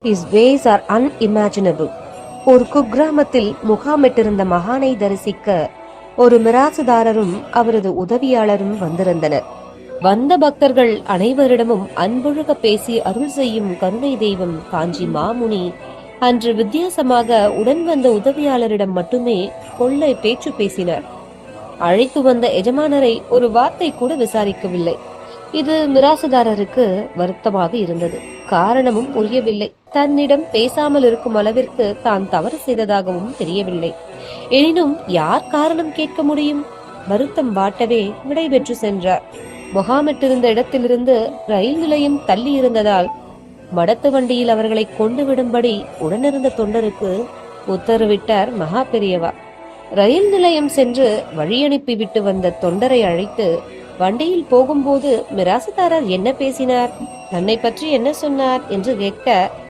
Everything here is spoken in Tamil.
His ways are unimaginable. ஒரு குக்கிராமத்தில் முகாமிட்டிருந்த மகானை தரிசிக்க ஒரு மிராசுதாரரும் அவரது உதவியாளரும் வந்திருந்தனர். வந்த பக்தர்கள் அனைவரிடமும் அன்பொழுக பேசி அருள் செய்யும் கருணை தெய்வம் காஞ்சி மாமுனி அன்று வித்தியாசமாக உடன் வந்த உதவியாளரிடம் மட்டுமே கொள்ளை பேச்சு பேசினார். அழைத்து வந்த எஜமானரை ஒரு வார்த்தை கூட விசாரிக்கவில்லை. இது மிராசுதாரருக்கு வருத்தமாக இருந்தது. காரணமும் புரியவில்லை. தன்னிடம் பேசாமல் இருக்கும் அளவிற்கு தான் தவறு செய்ததாகவும் தெரியவில்லை. எனினும் யார் காரணம் கேட்க முடியும்? வருத்தம் வாட்டவே விடைபெற்று சென்றார். முகாமிட்டிருந்த இடத்திலிருந்து ரயில் நிலையம் தள்ளி இருந்ததால் மடத்து வண்டியில் அவர்களை கொண்டு விடும்படி உடனிருந்த தொண்டருக்கு உத்தரவிட்டார் மகா பெரியவா. ரயில் நிலையம் சென்று வழி அனுப்பிவிட்டு வந்த தொண்டரை அழைத்து வண்டியில் போகும்போது மிராசுதாரர் என்ன பேசினார், தன்னை பற்றி என்ன சொன்னார் என்று கேட்க